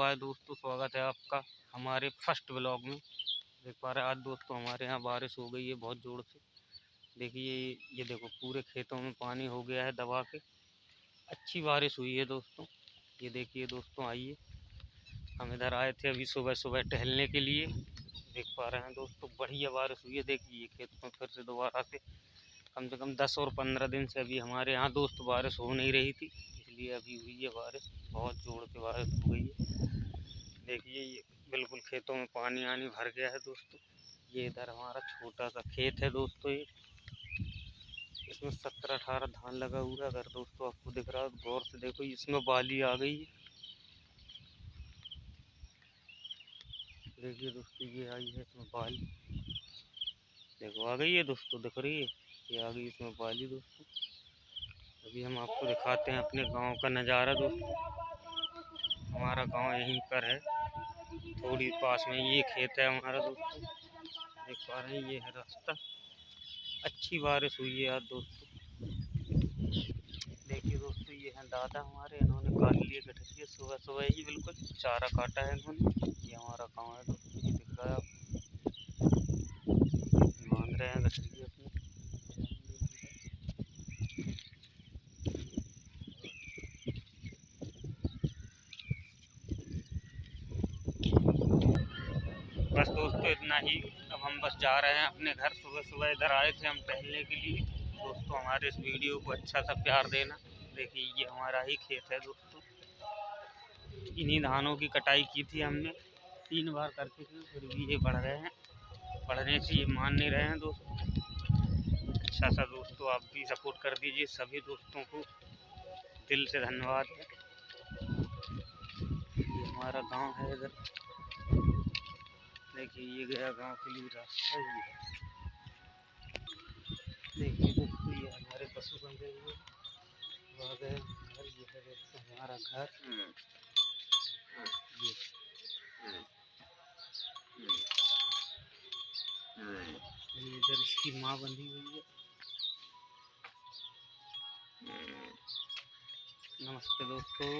आए दोस्तों, स्वागत है आपका हमारे फर्स्ट ब्लॉग में। देख पा रहे हैं आज दोस्तों हमारे यहाँ बारिश हो गई है बहुत ज़ोर से। देखिए ये देखो पूरे खेतों में पानी हो गया है दबा के। अच्छी बारिश हुई है दोस्तों। ये देखिए दोस्तों, आइए हम इधर आए थे अभी सुबह सुबह टहलने के लिए। देख पा रहे हैं दोस्तों बढ़िया बारिश हुई है। देखिए खेत में फिर से दोबारा से कम 10 और 15 दिन से अभी हमारे यहाँ दोस्त बारिश हो नहीं रही थी, इसलिए अभी हुई है बारिश। बहुत जोर से बारिश हो गई है। देखिए ये बिल्कुल खेतों में पानी आनी भर गया है दोस्तों। ये इधर हमारा छोटा सा खेत है दोस्तों। ये इसमें 17-18 धान लगा हुआ है। अगर दोस्तों आपको दिख रहा है तो गौर से देखो, इसमें बाली आ गई है। देखिए दोस्तों ये आई है इसमें बाली। देखो आ गई है दोस्तों, दिख रही है, ये आ गई इसमें बाली दोस्तों। अभी हम आपको दिखाते हैं अपने गांव का नज़ारा दोस्तों। हमारा गांव यहीं पर है, थोड़ी पास में ये खेत है हमारा दोस्तों। देख पा रहे हैं ये है रास्ता। अच्छी बारिश हुई है आज दोस्तों। देखिए दोस्तों ये हैं दादा हमारे, इन्होंने काट लिए गठरिया सुबह सुबह ही, बिल्कुल चारा काटा है इन्होंने। ये हमारा गांव है दोस्तों, ये दिख रहा है आप, बांध रहे हैं गठरिया अपने। बस दोस्तों इतना ही। अब हम बस जा रहे हैं अपने घर। सुबह सुबह इधर आए थे हम टहलने के लिए दोस्तों। हमारे इस वीडियो को अच्छा सा प्यार देना। देखिए ये हमारा ही खेत है दोस्तों। इन्हीं धानों की कटाई की थी हमने, 3 बार करके थे, फिर भी ये बढ़ रहे हैं। बढ़ने से ये मान नहीं रहे हैं दोस्तों। अच्छा सा दोस्तों आप भी सपोर्ट कर दीजिए। सभी दोस्तों को दिल से धन्यवाद है। ये हमारा गांव है इधर। देखिए ये गया गांव के लिए रास्ता ही है। देखिए दोस्तों ये हमारे पशु बंधे हुए वहाँ गए घर। ये है दोस्तों हमारा घर। ये इधर इसकी माँ बंधी हुई है। नमस्ते दोस्तों।